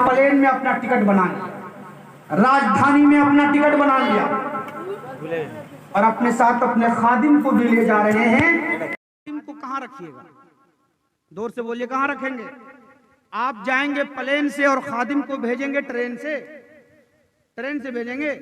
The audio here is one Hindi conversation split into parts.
प्लेन में अपना टिकट बना लिया, राजधानी में अपना टिकट बना लिया और अपने साथ अपने खादिम को भी ले जा रहे हैं। खादिम को कहाँ रखिएगा? जोर से बोलिए, कहाँ रखेंगे? आप जाएंगे प्लेन से और खादिम को भेजेंगे ट्रेन से भेजेंगे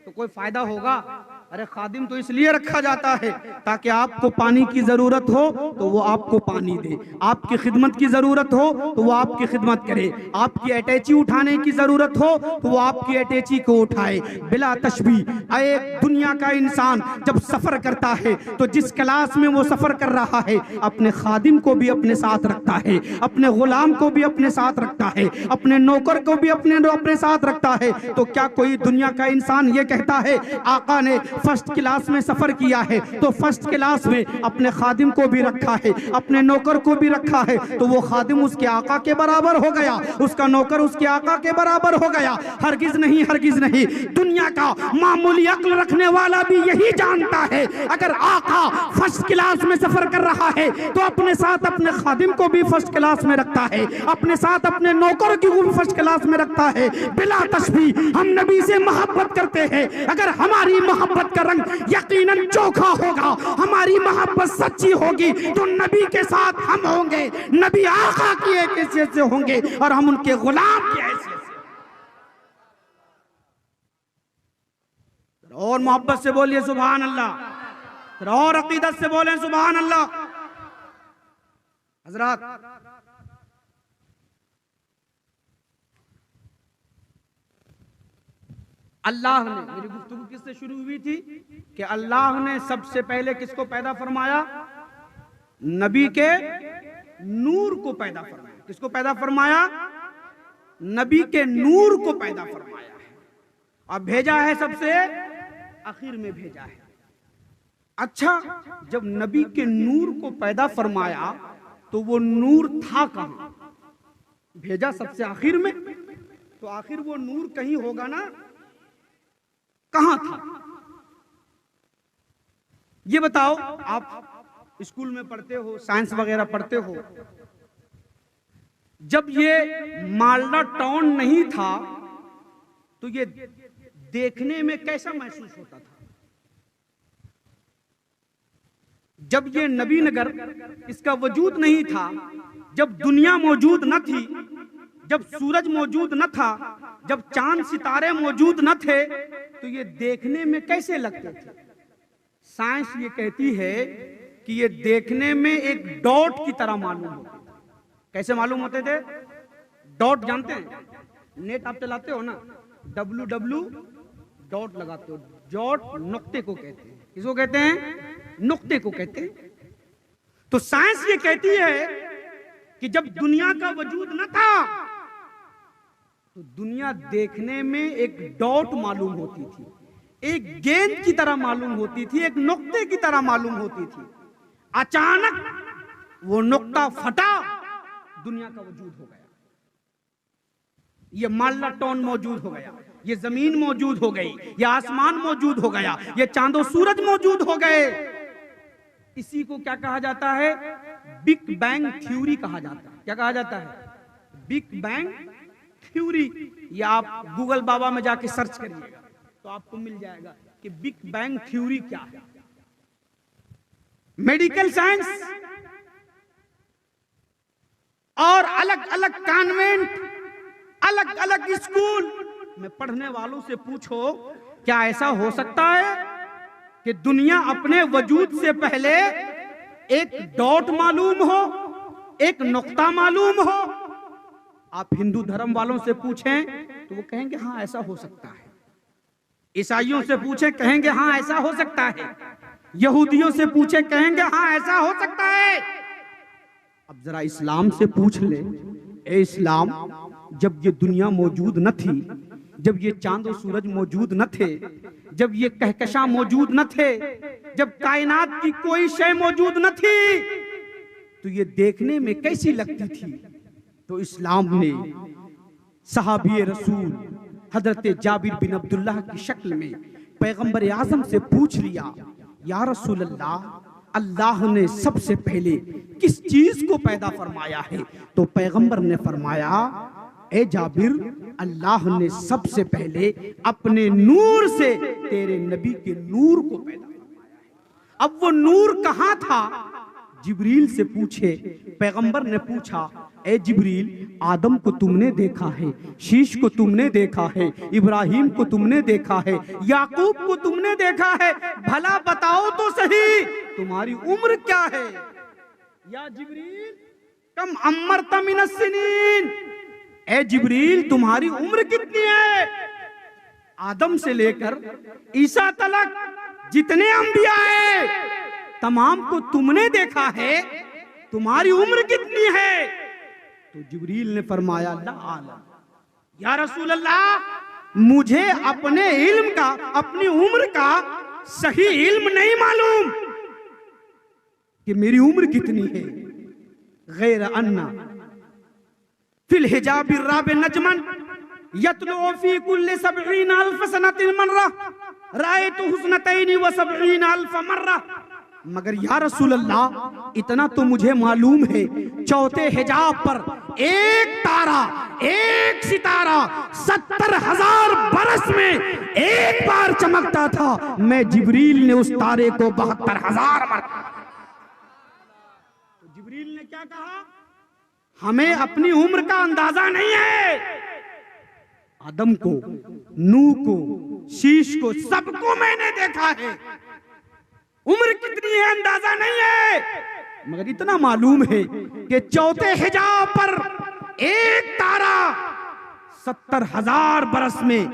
तो कोई फायदा होगा? अरे खादिम तो इसलिए रखा जाता है ताकि आपको पानी की जरूरत हो तो वो आपको पानी दे, आपकी खिदमत की जरूरत हो तो वो आपकी खिदमत करे, आपकी अटैची उठाने की जरूरत हो तो वो आपकी अटैची को उठाए। बिला तशबीह एक दुनिया का इंसान जब सफर करता है तो जिस क्लास में वो सफर कर रहा है अपने खादिम को भी अपने साथ रखता है, अपने गुलाम को भी अपने साथ रखता है, अपने नौकर को भी अपने साथ रखता है। तो क्या कोई दुनिया का इंसान ये कहता है आका ने फर्स्ट क्लास में सफर किया है तो फर्स्ट क्लास में अपने खादिम को भी रखा है, अपने नौकर को भी रखा है, तो वो खादिम उसके आका के बराबर हो गया, उसका नौकर उसके आका के बराबर हो गया? हरगिज नहीं, हरगिज नहीं। दुनिया का मामूली अक्ल रखने वाला भी यही जानता है अगर आका फर्स्ट क्लास में सफर कर रहा है तो अपने साथ अपने खादिम को भी फर्स्ट क्लास में रखता है, अपने साथ अपने नौकर को भी फर्स्ट क्लास में रखता है। बिला तशबीह हम नबी से मोहब्बत करते हैं। अगर हमारी मोहब्बत का रंग यकीनन चोखा होगा, हमारी मोहब्बत सच्ची होगी तो नबी के साथ हम होंगे, नबी आका की एक हैसियत से होंगे और हम उनके गुलाम की हैसियत से। और मोहब्बत से बोलिए सुभान अल्लाह, और अकीदत से बोलें सुभान अल्लाह। हजरत अल्लाह ने, मेरी गुफ्तगू किससे शुरू हुई थी कि अल्लाह ने सबसे पहले किसको पैदा फरमाया? नबी के नूर को पैदा फरमाया। किसको पैदा फरमाया? नबी के नूर को पैदा फरमाया है और भेजा है सबसे आखिर में भेजा है। अच्छा, जब नबी के नूर को पैदा फरमाया तो वो नूर था कहां? भेजा सबसे आखिर में, तो आखिर वो नूर कहीं होगा ना, कहां था? ये बताओ। आप स्कूल में पढ़ते हो, साइंस वगैरह पढ़ते हो, जब ये मालदा टाउन नहीं था तो ये देखने में कैसा महसूस होता था? जब ये नबी नगर इसका वजूद नहीं था, जब दुनिया मौजूद न थी, जब सूरज मौजूद न था, जब चांद सितारे मौजूद न थे, तो ये देखने में कैसे लगते थे? साइंस ये कहती है कि ये देखने में एक डॉट की तरह मालूम होते थे। कैसे मालूम होते थे? डॉट जानते हैं? नेट आप चलाते हो ना, www डॉट लगाते हो, डॉट नुक्ते को कहते हैं। किसको कहते हैं? नुक्ते को कहते हैं। तो साइंस ये कहती है कि जब दुनिया का वजूद न था तो दुनिया देखने में एक डॉट मालूम होती थी, एक गेंद की तरह मालूम होती थी, एक नुक्ते की तरह मालूम होती थी। अचानक वो नुक्ता फटा, दुनिया का वजूद हो गया, ये मालदा टाउन मौजूद हो गया, ये जमीन मौजूद हो गई, ये आसमान मौजूद हो गया, ये चांदो सूरज मौजूद हो गए। इसी को क्या कहा जाता है? बिग बैंग थ्योरी कहा जाता है। क्या कहा जाता है? Big bang theory. या आप गूगल बाबा में जाके सर्च करिएगा तो आपको मिल जाएगा कि बिग बैंग थ्योरी क्या है। मेडिकल साइंस और अलग अलग कॉन्वेंट, अलग अलग स्कूल में पढ़ने वालों से पूछो, क्या ऐसा हो सकता है कि दुनिया अपने वजूद से पहले एक डॉट मालूम हो, एक नुक्ता मालूम हो? आप हिंदू धर्म वालों से पूछें तो वो कहेंगे हाँ ऐसा हो सकता है। ईसाइयों से पूछें, कहेंगे हाँ ऐसा हो सकता है। यहूदियों से पूछें, कहेंगे हाँ ऐसा हो सकता है। अब जरा इस्लाम से पूछ ले, ए इस्लाम, जब ये दुनिया मौजूद न थी, जब ये चांद और सूरज मौजूद न थे, जब ये कहकशां मौजूद न थे, जब कायनात की कोई शय मौजूद न थी, तो ये देखने में कैसी लगती थी? तो इस्लाम ने सहाबी रसूल हजरत जाबिर बिन अब्दुल्लाह की शक्ल में पैगंबर आजम से पूछ लिया, या रसूल अल्लाह, अल्लाह ने सबसे पहले किस चीज को पैदा फरमाया है? तो पैगंबर ने फरमाया, ए जाबिर, अल्लाह ने सबसे पहले अपने नूर से तेरे नबी के नूर को पैदा किया। अब वो नूर कहां था? जिब्रील से पूछे। पैगंबर ने पूछा, ए जिब्रील, आदम को तुमने देखा है, शीश को तुमने देखा है, इब्राहिम को तुमने देखा है, याकूब को तुमने देखा है, भला बताओ तो सही तुम्हारी उम्र क्या है? या जिब्रील कम अम्मरत मिनस सिनीन, ए जिब्रील तुम्हारी उम्र कितनी है? आदम से लेकर ईसा तलक जितने अंबिया हैं तमाम को तुमने देखा है, तुम्हारी उम्र कितनी है? तो जिब्रील ने फरमाया, ला आलम, या रसूल अल्लाह, मुझे अपने इल्म का, अपनी उम्र का सही इल्म नहीं मालूम कि मेरी उम्र कितनी है। गैर अन्ना फिल हिजाब राब नजमन यतलु फी कुल्ली 70 अल्फ सनतिन मर्रा रायतु हुस्नतैनि व 70 अल्फ मर्रा, मगर या रसूल अल्लाह, इतना तो मुझे मालूम है, चौथे हिजाब पर एक तारा, एक सितारा 70,000 बरस में एक बार चमकता था। मैं जिब्रील ने उस तारे को 72,000 मरतबा। तो जिब्रील ने क्या कहा? हमें अपनी उम्र का अंदाजा नहीं है। आदम को, नूह को, शीश को, सबको मैंने देखा है, उम्र कितनी है अंदाजा नहीं है, मगर इतना मालूम है कि चौथे हिजाब पर एक तारा 70,000 बरस में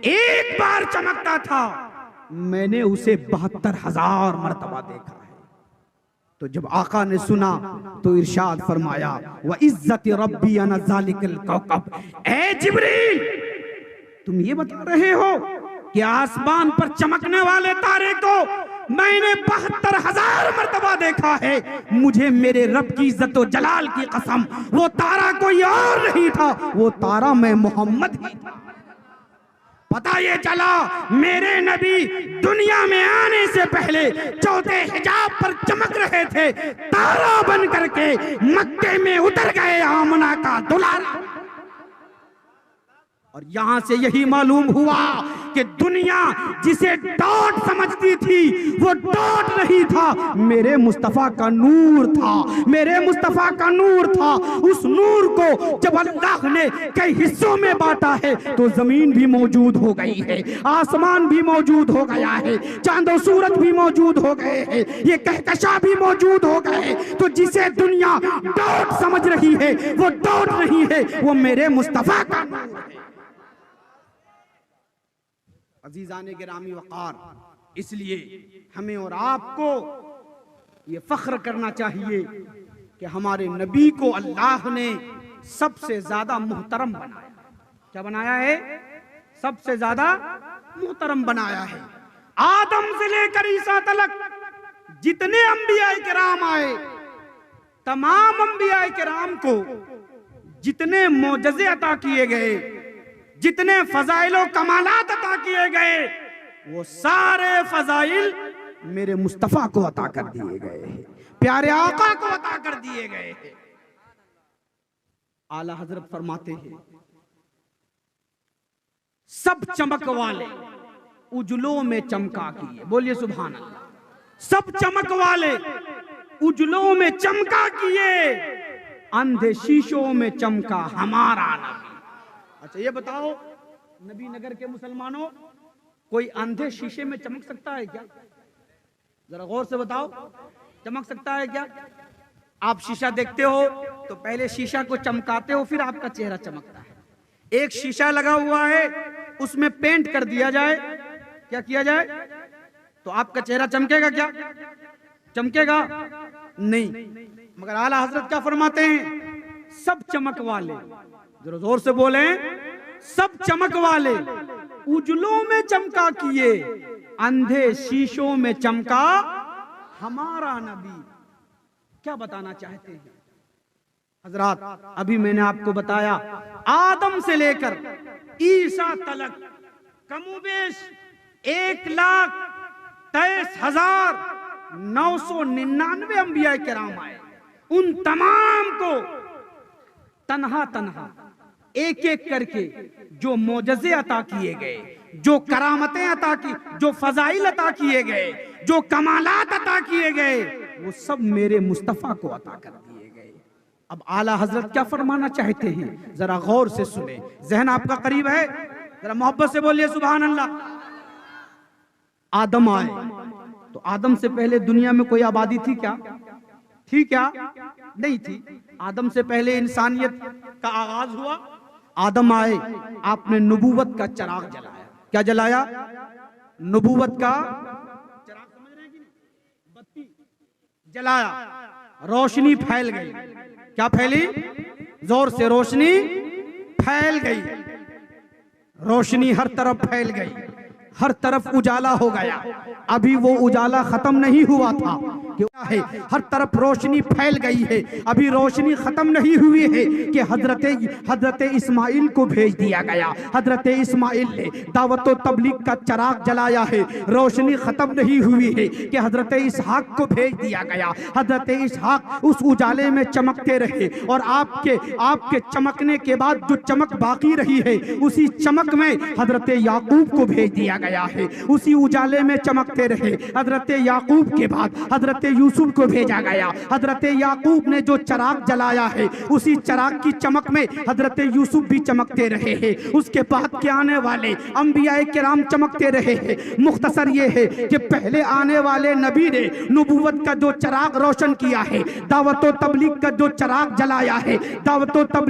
एक बार चमकता था। मैंने उसे 72,000 मरतबा देखा है। तो जब आका ने सुना तो इरशाद फरमाया, व इज्जत रब्बी अना ज़ालिकल कौकब, ए जिब्रील, तुम ये बता रहे हो कि आसमान पर चमकने वाले तारे को मैंने 72,000 मरतबा देखा है। मुझे मेरे रब की इज्जत व जलाल की कसम, वो तारा कोई और नहीं था, वो तारा मैं मोहम्मद ही था। पता ये चला मेरे नबी दुनिया में आने से पहले चौथे हिजाब पर चमक रहे थे, तारा बन करके मक्के में उतर गए आमना का दुलारा। और यहां से यही मालूम हुआ कि दुनिया जिसे डॉट समझती थी वो डॉट नहीं था, मेरे मुस्तफा का नूर था, मेरे मुस्तफा का नूर था। उस नूर को जब अल्लाह ने कई हिस्सों में बांटा है तो जमीन भी मौजूद हो गई है, आसमान भी मौजूद हो गया है, चांद और सूरज भी मौजूद हो गए हैं, ये कहकशा भी मौजूद हो गए। तो जिसे दुनिया डॉट समझ रही है वो डॉट नहीं है, वो मेरे मुस्तफा का नूर है। अजीजाने गिरामी वक़ार, इसलिए हमें और आपको ये फख्र करना चाहिए कि हमारे नबी को अल्लाह ने सबसे ज्यादा मुहतरम बनाया। क्या बनाया है? सबसे ज्यादा मुहतरम बनाया है। आदम से लेकर ईसा तलक जितने अंबिया किराम आए, तमाम अंबिया किराम को जितने मोजज़े अता किए गए, जितने फजाइल कमालात अता किए गए, वो सारे फजाइल मेरे मुस्तफा को अता कर दिए गए हैं, प्यारे आका को अता कर दिए गए हैं। आला हजरत फरमाते हैं, सब चमक वाले उजलों में चमका किए, बोलिए सुभान अल्लाह। सब चमक वाले उजलों में चमका किए, अंधे शीशों में चमका हमारा नबी। अच्छा ये बताओ नबी नगर के मुसलमानों, कोई अंधे शीशे में चमक सकता है क्या? जरा गौर से बताओ, चमक सकता है क्या? आप शीशा देखते हो तो पहले शीशा को चमकाते हो, फिर आपका चेहरा चमकता है। एक शीशा लगा हुआ है, उसमें पेंट कर दिया जाए, क्या किया जाए तो आपका चेहरा चमकेगा क्या? चमकेगा नहीं। मगर आला हजरत क्या फरमाते हैं? सब चमक वाले, जरा जोर से बोले, सब चमक वाले उजलों में चमका किए, अंधे शीशों में चमका हमारा नबी। क्या बताना चाहते हैं हजरात? अभी मैंने आपको बताया आदम से लेकर ईसा तलक कमोबेश 1,23,999 अंबिया किराम आए। उन तमाम को तन्हा तन्हा एक एक करके जो मोजज़े अता किए गए, जो करामतें अता की, जो फजाइल अता किए गए, जो कमालात अता किए गए, वो सब मेरे मुस्तफ़ा को अता कर दिए गए। अब आला हजरत क्या फरमाना चाहते हैं, जरा गौर से सुने। जहन आपका करीब है, जरा मोहब्बत से बोलिए सुभान अल्लाह। आदम आए तो आदम से पहले दुनिया में कोई आबादी थी क्या? थी क्या? नहीं थी। आदम से पहले इंसानियत का आगाज हुआ। आदम आए, आपने नबूवत का चिराग जलाया। क्या जलाया? नबूवत का चिराग, समझ रहे हैं कि नहीं? बत्ती जलाया, रोशनी फैल गई। क्या फैली? जोर से रोशनी फैल गई। रोशनी हर तरफ फैल गई, हर तरफ उजाला हो गया। अभी वो उजाला खत्म नहीं हुआ था कि है हर तरफ रोशनी फैल गई है। अभी रोशनी खत्म नहीं हुई है कि हजरत इस्माइल को भेज दिया गया। हजरत इस्माइल ने दावत व तबलीग का चिराग जलाया है। रोशनी खत्म नहीं हुई है कि हजरत इसहाक को भेज दिया गया। हजरत इसहाक उस उजाले में चमकते रहे और आपके चमकने के बाद जो चमक बाकी रही है, उसी चमक में हजरत याकूब को भेज दिया गया है। उसी उजाले में चमकते रहे। हजरत याकूब के बाद हजरत यूसुफ को भेजा गया। हजरत याकूब ने जो चिराग जलाया है, उसी चिराग की चमक में हजरत यूसुफ भी चमकते रहे हैं। उसके बाद के आने वाले अंबियाए किराम चमकते रहे हैं। मुख्तसर ये है कि पहले आने वाले नबी ने नबूवत का जो चिराग रोशन किया है, दावत व तबलीग का जो चिराग जलाया है, दावत व तबलीग